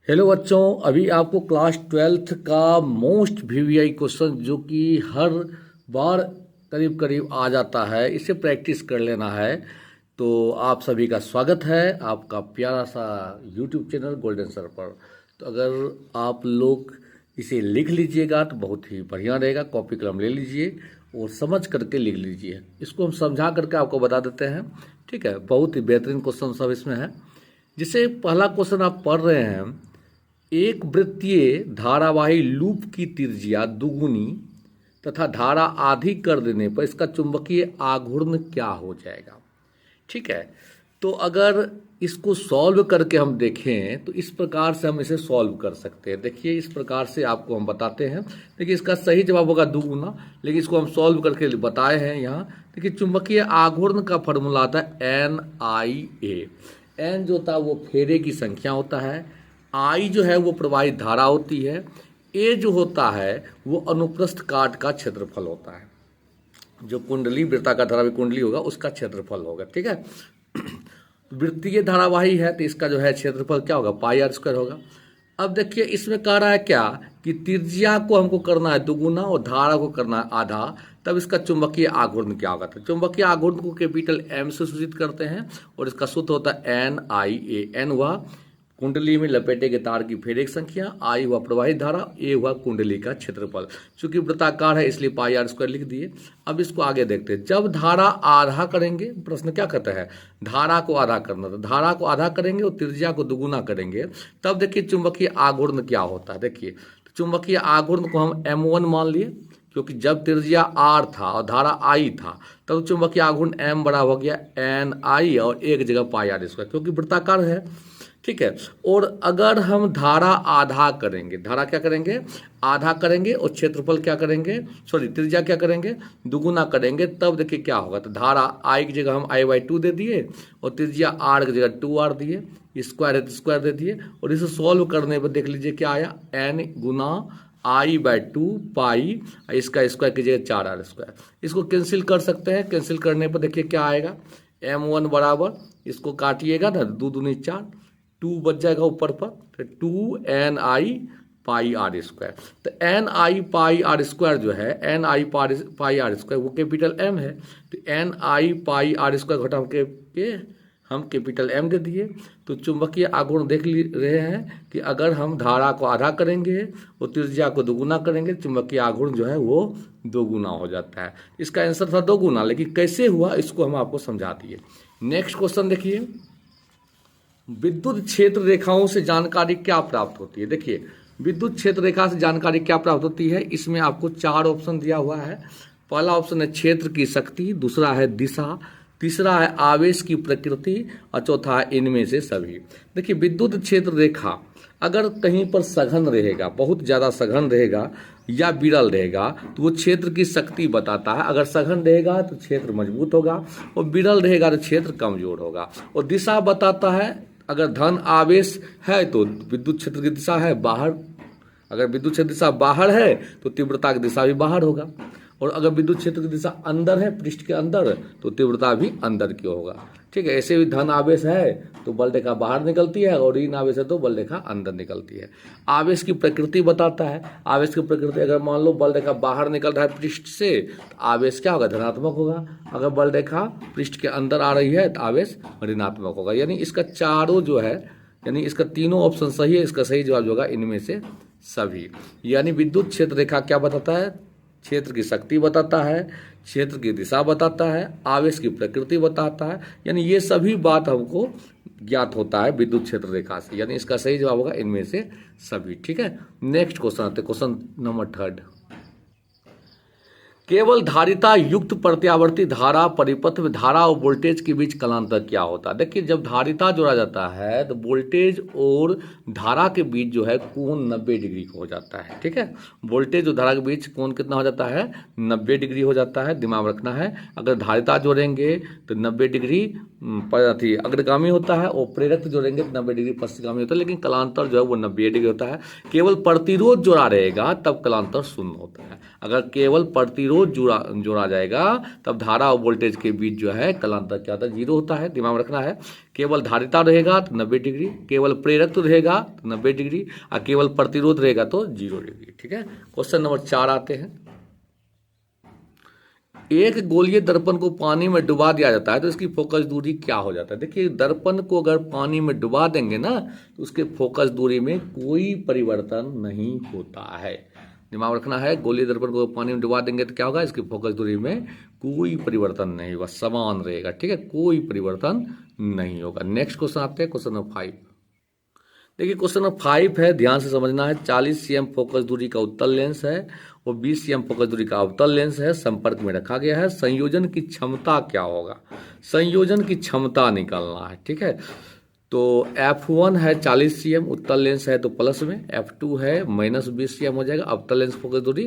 Hello बच्चों, अभी आपको क्लास 12th का मोस्ट वीवीआई क्वेश्चन जो कि हर बार करीब करीब आ जाता है, इसे प्रैक्टिस कर लेना है। तो आप सभी का स्वागत है आपका प्यारा सा यूट्यूब चैनल गोल्डन सर पर। तो अगर आप लोग इसे लिख लीजिएगा तो बहुत ही बढ़िया रहेगा। कॉपी कलम ले लीजिए और समझ करके लिख लीजिए। इसको हम समझा करके आपको बता देते हैं, ठीक है। बहुत ही बेहतरीन क्वेश्चन सब इसमें है। जिसे पहला क्वेश्चन आप पढ़ रहे हैं, एक वृत्तीय धारावाही लूप की त्रिज्या दुगुनी तथा धारा आधी कर देने पर इसका चुंबकीय आघूर्ण क्या हो जाएगा। ठीक है, तो अगर इसको सॉल्व करके हम देखें तो इस प्रकार से हम इसे सॉल्व कर सकते हैं। देखिए, इस प्रकार से आपको हम बताते हैं। देखिए, इसका सही जवाब होगा दुगुना, लेकिन इसको हम सॉल्व करके बताए हैं यहाँ। देखिए, चुंबकीय आघूर्ण का फॉर्मूला आता है NIA। एन जो होता है वो फेरे की संख्या होता है, आई जो है वो प्रवाहित धारा होती है, ए जो होता है वो अनुप्रस्थ काट का क्षेत्रफल होता है। जो कुंडली वृत्ताकार धारावाही कुंडली होगा उसका क्षेत्रफल होगा। ठीक है, वृत्तीय धारावाही है तो इसका जो है क्षेत्रफल क्या होगा, पाई आर स्क्वायर होगा। अब देखिए, इसमें कह रहा है क्या कि त्रिज्या को हमको करना है दुगुना और धारा को करना है आधा, तब इसका चुंबकीय आघूर्ण क्या होगा। तो चुंबकीय आघूर्ण को कैपिटल M से सूचित करते हैं और इसका सूत्र होता है NIA। एन हुआ कुंडली में लपेटे के तार की फेरे की संख्या, आई हुआ प्रवाहित धारा, ए हुआ कुंडली का क्षेत्रफल। चूंकि वृत्ताकार है इसलिए पाई आर स्क्वायर लिख दिए। अब इसको आगे देखते हैं। जब धारा आधा करेंगे, प्रश्न क्या कहता है, धारा को आधा करना। तो धारा को आधा करेंगे और त्रिज्या को दुगुना करेंगे, तब देखिए चुंबकीय आघूर्ण क्या होता है। देखिए, तो चुंबकीय आघूर्ण को हम M1 मान लिए, क्योंकि जब त्रिज्या R था और धारा I था तब चुंबकीय आघूर्ण M बड़ा हो गया NI और एक जगह पाई आर स्क्वायर, क्योंकि वृत्ताकार है। ठीक है, और अगर हम धारा आधा करेंगे, धारा क्या करेंगे, आधा करेंगे और क्षेत्रफल क्या करेंगे, सॉरी त्रिज्या क्या करेंगे, दुगुना करेंगे, तब देखिए क्या होगा। तो धारा आई की जगह हम I/2 दे दिए और त्रिज्या R की जगह 2R दिए, स्क्वायर है तो स्क्वायर दे दिए। और इसे सॉल्व करने पर देख लीजिए क्या आया, N गुना I/2 पाई, इसका स्क्वायर कीजिएगा 4R स्क्वायर। इसको कैंसिल कर सकते हैं। कैंसिल करने पर देखिए क्या आएगा, M1 बराबर, इसको काटिएगा ना, 2 दूनी 4, 2 बच जाएगा ऊपर पर, तो 2NI पाई आर स्क्वायर। तो NI पाई आर स्क्वायर जो है, NI पाई आर स्क्वायर वो कैपिटल M है। तो NI पाई आर स्क्वायर घटा के हम कैपिटल M दे दिए। तो चुंबकीय आघूर्ण देख रहे हैं कि अगर हम धारा को आधा करेंगे और त्रिज्या को दोगुना करेंगे, चुंबकीय आघूर्ण जो है वो दोगुना हो जाता है। इसका आंसर था दोगुना, लेकिन कैसे हुआ इसको हम आपको समझा दिए। नेक्स्ट क्वेश्चन देखिए, विद्युत क्षेत्र रेखाओं से जानकारी क्या प्राप्त होती है। देखिए, विद्युत क्षेत्र रेखा से जानकारी क्या प्राप्त होती है, इसमें आपको 4 ऑप्शन दिया हुआ है। पहला ऑप्शन है क्षेत्र की शक्ति, दूसरा है दिशा, तीसरा है आवेश की प्रकृति और चौथा है इनमें से सभी। देखिए, विद्युत क्षेत्र रेखा अगर कहीं पर सघन रहेगा, बहुत ज़्यादा सघन रहेगा या विरल रहेगा, तो वो क्षेत्र की शक्ति बताता है। अगर सघन रहेगा तो क्षेत्र मजबूत होगा और विरल रहेगा तो क्षेत्र कमजोर होगा। और दिशा बताता है, अगर धन आवेश है तो विद्युत क्षेत्र की दिशा है बाहर, अगर विद्युत क्षेत्र दिशा बाहर है तो तीव्रता की दिशा भी बाहर होगा। और अगर विद्युत क्षेत्र की दिशा अंदर है, पृष्ठ के अंदर, तो तीव्रता भी अंदर की होगा। ठीक है, ऐसे भी धन आवेश है तो बल रेखा बाहर निकलती है और ऋण आवेश है तो बल रेखा अंदर निकलती है। आवेश की प्रकृति बताता है। आवेश की प्रकृति, अगर मान लो बल रेखा बाहर निकल रहा है पृष्ठ से, तो आवेश क्या होगा, धनात्मक होगा। अगर बल रेखा पृष्ठ के अंदर आ रही है तो आवेश ऋणात्मक होगा। यानी इसका चारों जो है, यानी इसका तीनों ऑप्शन सही है। इसका सही जवाब होगा इनमें से सभी। यानी विद्युत क्षेत्र रेखा क्या बताता है, क्षेत्र की शक्ति बताता है, क्षेत्र की दिशा बताता है, आवेश की प्रकृति बताता है। यानी ये सभी बात हमको ज्ञात होता है विद्युत क्षेत्र रेखा से। यानी इसका सही जवाब होगा इनमें से सभी। ठीक है, नेक्स्ट क्वेश्चन आते हैं, क्वेश्चन नंबर 3। केवल धारिता युक्त प्रत्यावर्ती धारा परिपथ में धारा और वोल्टेज के बीच कलांतर क्या होता है। देखिए, जब धारिता जोड़ा जाता है तो वोल्टेज और धारा के बीच जो है कोण 90 डिग्री हो जाता है। ठीक है, वोल्टेज और धारा के बीच कोण कितना हो जाता है, 90 डिग्री हो जाता है। दिमाग रखना है, अगर धारिता जोड़ेंगे तो 90 डिग्री अग्रगामी होता है और प्रेरक जोड़ेंगे तो 90 डिग्री पश्चिमगामी होता है, लेकिन कलांतर जो है वो 90 डिग्री होता है। केवल प्रतिरोध जोड़ा रहेगा तब कलांतर शून्य होता है। अगर केवल प्रतिरोध प्रतिरोध जोड़ा जाएगा तब धारा और वोल्टेज के बीच जो है कलांतर क्या होता है, जीरो होता है। दिमाग में रखना है। केवल धारिता रहेगा तो 90 डिग्री, केवल प्रेरकत्व रहेगा तो 90 डिग्री, और केवल प्रतिरोध रहेगा तो 0 डिग्री। ठीक है। क्वेश्चन नंबर 4 आते हैं। एक गोलीय दर्पण को पानी में डुबा दिया जाता है तो इसकी फोकस दूरी क्या हो जाता है। देखिए, दर्पण को अगर पानी में डुबा देंगे ना तो उसके फोकस दूरी में कोई परिवर्तन नहीं होता है। दिमाग रखना है। गोलीय दर्पण को पानी में डुबा देंगे तो क्या होगा, इसकी फोकस दूरी में कोई परिवर्तन नहीं होगा, समान रहेगा। ठीक है, कोई परिवर्तन नहीं होगा। नेक्स्ट क्वेश्चन आते हैं, क्वेश्चन नंबर 5। देखिए, क्वेश्चन नंबर 5 है, ध्यान से समझना है। 40 cm फोकस दूरी का उत्तल लेंस है और 20 cm फोकस दूरी का अवतल लेंस है, संपर्क में रखा गया है। संयोजन की क्षमता क्या होगा, संयोजन की क्षमता निकालना है। ठीक है, तो F1 है 40 cm, उत्तल लेंस है तो प्लस में, F2 है -20 cm हो जाएगा। अवतल लेंस फोकस दूरी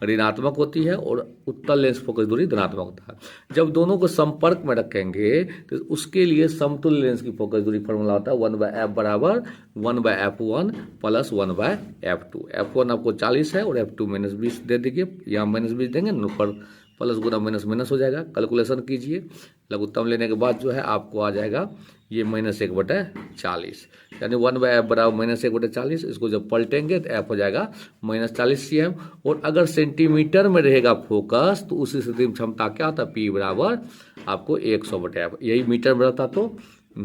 ऋणात्मक होती है और उत्तल लेंस फोकस दूरी धनात्मक होता है। जब दोनों को संपर्क में रखेंगे तो उसके लिए समतुल्य लेंस की फोकस दूरी फॉर्मूला होता है 1/f बराबर 1/f1 प्लस 1/f2। F1 आपको 40 है और F2 -20 दे दीजिए, यहाँ -20 देंगे न, ऊपर प्लस गुना माइनस माइनस हो जाएगा। कैलकुलेशन कीजिए, लघुत्तम लेने के बाद जो है आपको आ जाएगा ये -1/40, यानी 1/f बराबर -1/40। इसको जब पलटेंगे तो f हो जाएगा -40 cm। और अगर सेंटीमीटर में रहेगा फोकस तो उस स्थिति में क्षमता क्या होता है, P बराबर आपको 100/f। यही मीटर में रहता तो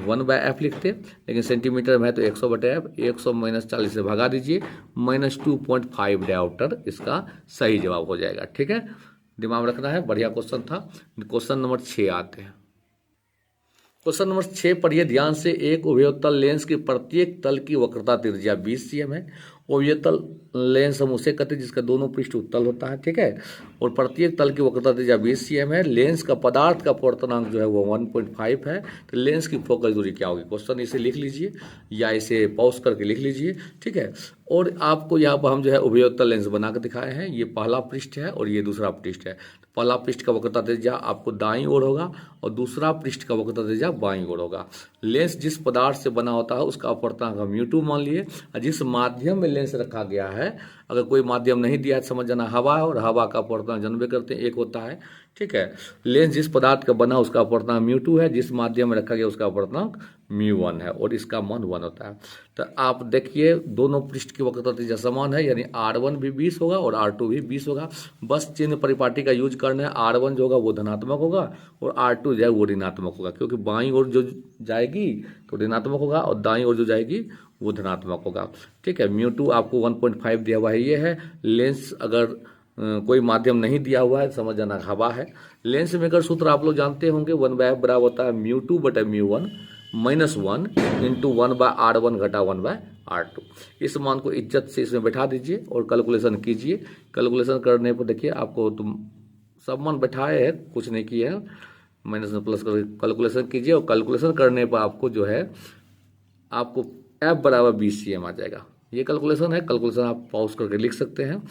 1/f लिखते, लेकिन सेंटीमीटर में है तो 100/f। 100 -40 से भगा दीजिए, -2.5 डायोप्टर इसका सही जवाब हो जाएगा। ठीक है, दिमाग में रखना है। बढ़िया क्वेश्चन था। क्वेश्चन नंबर 6 आते हैं। क्वेश्चन नंबर 6 पढ़िए ध्यान से। एक उभयोत्तल लेंस की प्रत्येक तल की वक्रता त्रिज्या 20 cm है। उभयोत्तल लेंस हम उसे कहते हैं जिसका दोनों पृष्ठ उत्तल होता है। ठीक है, और प्रत्येक तल की वक्रता त्रिज्या 20 cm है। लेंस का पदार्थ का अपवर्तनांक जो है वो 1.5 है। तो लेंस की फोकस दूरी क्या होगी। क्वेश्चन इसे लिख लीजिए या इसे पॉज करके लिख लीजिए। ठीक है, और आपको यहाँ पर हम जो है उभयोत्तल लेंस बना के दिखाए हैं। ये पहला पृष्ठ है और ये दूसरा पृष्ठ है। पहला पृष्ठ का वक्रता त्रिज्या आपको दाईं ओर होगा और दूसरा पृष्ठ का वक्रता त्रिज्या बाईं ओर होगा। लेंस जिस पदार्थ से बना होता है उसका अपवर्तनांक हम म्यू2 मान लिए, और जिस माध्यम में लेंस रखा गया है, अगर कोई माध्यम नहीं दिया है तो समझ जाना हवा है, और हवा का अपवर्तनांक जानबे करते हैं 1 होता है। ठीक है, लेंस जिस पदार्थ का बना उसका अपवर्तनांक म्यू2 है, जिस माध्यम में रखा गया उसका अपवर्तनांक म्यू1 है और इसका मान 1 होता है। तो आप देखिए दोनों पृष्ठ की वक्रता त्रिज्या समान है, यानी R1 भी 20 होगा और R2 भी 20 होगा। बस चिन्ह परिपाटी का यूज करना है। R1 जो होगा वो धनात्मक होगा और R2 जो है वो ऋणात्मक होगा, क्योंकि बाईं ओर जो जाएगी तो ऋणात्मक होगा और दाईं ओर जो जाएगी वो धनात्मक होगा। ठीक है, म्यू2 आपको 1.5 दिया हुआ है, ये है। लेंस अगर कोई माध्यम नहीं दिया हुआ है समझ जाना हवा है। लेंस मेकर सूत्र आप लोग जानते होंगे, 1/f बराबर होता है म्यू2 बटा म्यू1 -1 इंटू 1/r1 घटा 1/r2। इस मान को इज्जत से इसमें बैठा दीजिए और कैलकुलेशन कीजिए। कैलकुलेशन करने पर देखिए आपको तुम सब मान बैठाए हैं, कुछ नहीं किए हैं, माइनस में प्लस करके कैलकुलेशन कीजिए और कैलकुलेशन करने पर आपको जो है आपको f बराबर 20 cm आ जाएगा। ये कैलकुलेशन है, कैलकुलेशन आप पॉज करके लिख सकते हैं।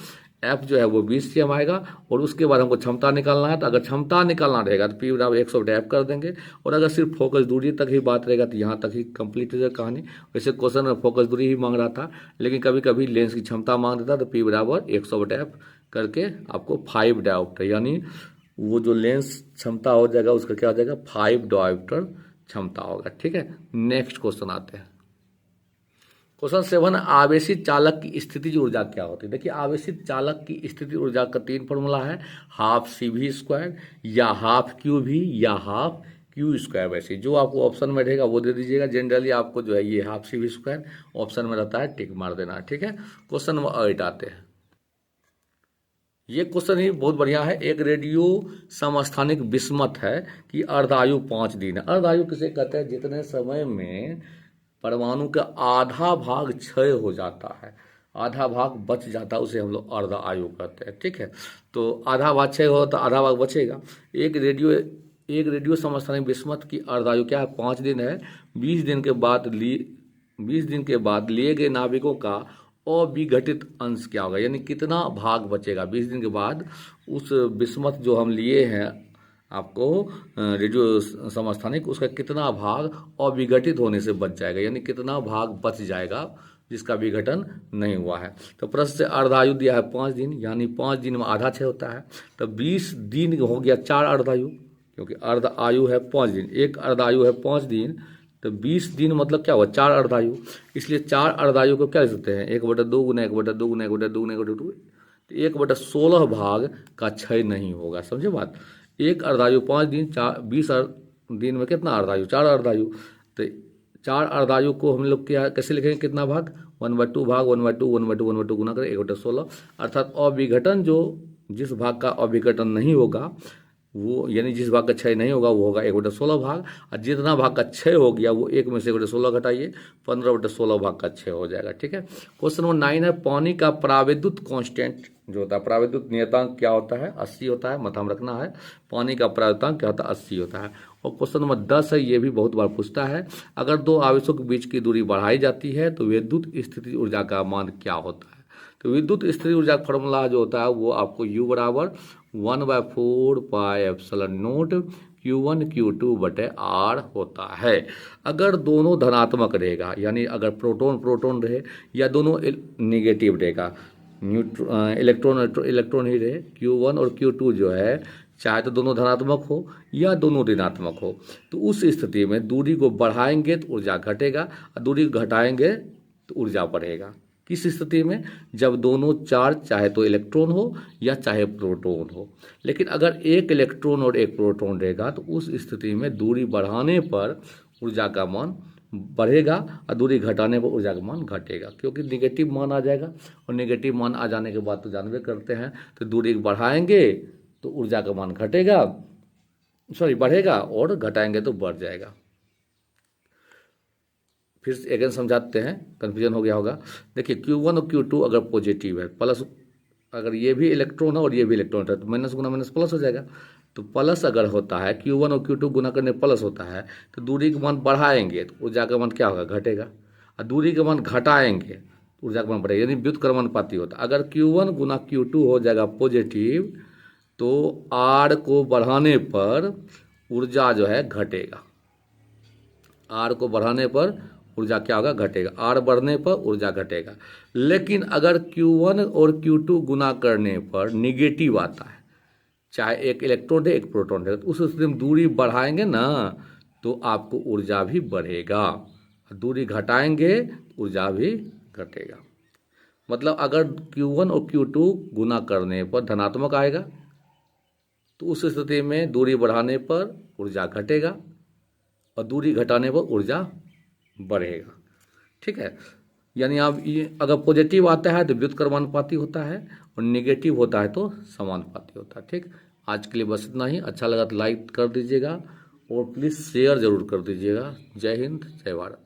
f जो है वो 20 cm आएगा और उसके बाद हमको क्षमता निकालना है। तो अगर क्षमता निकालना रहेगा तो P बराबर 100/f कर देंगे, और अगर सिर्फ फोकस दूरी तक ही बात रहेगा तो यहाँ तक ही कंप्लीट हो जाएगा कहानी। वैसे क्वेश्चन में फोकस दूरी ही मांग रहा था, लेकिन कभी कभी लेंस की क्षमता मांग देता तो P बराबर 100/f करके आपको 5 डायोप्टर, यानी वो जो लेंस क्षमता हो जाएगा उसका क्या हो जाएगा 5 डायोप्टर क्षमता होगा। ठीक है, नेक्स्ट क्वेश्चन आते हैं। क्वेश्चन 7, आवेशित चालक की स्थितिज ऊर्जा क्या होती है। देखिए, आवेशित चालक की स्थितिज ऊर्जा का 3 फॉर्मूला है, हाफ CV² या हाफ QV या हाफ Q²। वैसे जो आपको ऑप्शन में रहेगा वो दे दीजिएगा। जनरली आपको जो है ये हाफ CV² ऑप्शन में रहता है, टिक मार देना। ठीक है, क्वेश्चन नंबर 8 आते हैं। ये क्वेश्चन ही बहुत बढ़िया है। एक रेडियो समस्थानिक विस्मत है कि अर्धायु 5 दिन है। अर्धायु किसे कहते हैं, जितने समय में परमाणु का आधा भाग क्षय हो जाता है, आधा भाग बच जाता है, उसे हम लोग अर्ध आयु कहते हैं। ठीक है, तो आधा भाग क्षय हो तो आधा भाग बचेगा। एक रेडियो समस्थानिक विस्मत की अर्धायु क्या है, 5 दिन है। 20 दिन के बाद लिए गए नाविकों का अविघटित अंश क्या होगा, यानी कितना भाग बचेगा 20 दिन के बाद। उस विस्मत जो हम लिए हैं आपको रेडियो समस्थानिक, उसका कितना भाग अविघटित होने से बच जाएगा, यानी कितना भाग बच जाएगा जिसका विघटन नहीं हुआ है। तो प्रश्न से अर्धायु दिया है 5 दिन, यानी 5 दिन में आधा क्षय होता है। तो 20 दिन हो गया 4 अर्धायु, क्योंकि अर्ध आयु है 5 दिन, एक अर्धायु है 5 दिन, तो 20 दिन मतलब क्या हुआ 4 अर्धायु। इसलिए 4 अर्धायु को क्या लिख सकते हैं 1/2 गुना 1/2 गुना 1/2 गुना 1/2, तो 1/16 भाग का क्षय नहीं होगा। समझे बात। एक अर्धायु 5 दिन, 20 दिन में कितना अर्धायु 4 अर्धायु। तो 4 अर्धायु को हम लोग क्या कैसे लिखेंगे कितना भाग 1/2 भाग 1/2 1/2 1/2 गुना करें 1/16, अर्थात अविघटन जो जिस भाग का अविघटन नहीं होगा वो, यानी जिस भाग का क्षय नहीं होगा वो होगा 1/16 भाग, और जितना भाग का क्षय हो गया वो एक में से 1/16 घटाइए 15/16 भाग का क्षय हो जाएगा। ठीक है। क्वेश्चन नंबर 9 है पानी का प्राविद्युत कांस्टेंट जो होता है, प्राविद्युत नियतांक क्या होता है 80 होता है, मत हम रखना है। पानी का प्राविद्युतांक क्या होता है 80 होता है। और क्वेश्चन नंबर 10 है, ये भी बहुत बार पूछता है, अगर दो आवेशों के बीच की दूरी बढ़ाई जाती है तो विद्युत स्थिति ऊर्जा का मान क्या होता है। तो विद्युत स्थिति ऊर्जा का फॉर्मूला जो होता है वो आपको U बराबर 1/4 pi epsilon not Q1 Q2 बटे R होता है। अगर दोनों धनात्मक रहेगा, यानी अगर प्रोटॉन प्रोटॉन रहे या दोनों निगेटिव रहेगा, इलेक्ट्रॉन ही रहे, Q1 और Q2 जो है चाहे तो दोनों धनात्मक हो या दोनों ऋणात्मक हो, तो उस स्थिति में दूरी को बढ़ाएंगे तो ऊर्जा घटेगा और दूरी घटाएंगे तो ऊर्जा बढ़ेगा। किस स्थिति में, जब दोनों चार्ज चाहे तो इलेक्ट्रॉन हो या चाहे प्रोटॉन हो। लेकिन अगर एक इलेक्ट्रॉन और एक प्रोटॉन रहेगा तो उस स्थिति में दूरी बढ़ाने पर ऊर्जा का मान बढ़ेगा और दूरी घटाने पर ऊर्जा का मान घटेगा, क्योंकि निगेटिव मान आ जाएगा, और निगेटिव मान आ जाने के बाद तो जानबे करते हैं तो दूरी बढ़ाएंगे तो ऊर्जा का मान घटेगा, बढ़ेगा, और घटाएंगे तो बढ़ जाएगा। फिर से अगेन समझाते हैं, कन्फ्यूजन हो गया होगा। देखिए Q1 और Q2 अगर पॉजिटिव है, प्लस अगर ये भी इलेक्ट्रॉन है और ये भी इलेक्ट्रॉन है तो माइनस गुना माइनस प्लस हो जाएगा। तो प्लस अगर होता है Q1 और Q2 गुना करने प्लस होता है तो दूरी का मान बढ़ाएंगे तो ऊर्जा का मान क्या होगा घटेगा, और दूरी का मान घटाएंगे तो ऊर्जा का मान बढ़ेगा, यानी व्युत्क्रमानुपाती होता है। अगर Q1 गुना Q2 हो जाएगा पॉजिटिव तो R को बढ़ाने पर ऊर्जा जो है घटेगा, R को बढ़ाने पर ऊर्जा क्या होगा घटेगा, R बढ़ने पर ऊर्जा घटेगा। लेकिन अगर Q1 और Q2 गुना करने पर निगेटिव आता है, चाहे एक इलेक्ट्रॉन है एक प्रोटॉन है, तो उस स्थिति में दूरी बढ़ाएंगे ना तो आपको ऊर्जा भी बढ़ेगा, दूरी घटाएंगे ऊर्जा भी घटेगा। मतलब अगर Q1 और Q2 गुना करने पर धनात्मक आएगा तो उस स्थिति में दूरी बढ़ाने पर ऊर्जा घटेगा और दूरी घटाने पर ऊर्जा बढ़ेगा। ठीक है। यानी आप ये अगर पॉजिटिव आता है तो व्युत्क्रमानुपाती होता है और नेगेटिव होता है तो समानुपाती होता है। ठीक, आज के लिए बस इतना ही। अच्छा लगा तो लाइक कर दीजिएगा और प्लीज़ शेयर ज़रूर कर दीजिएगा। जय हिंद, जय भारत।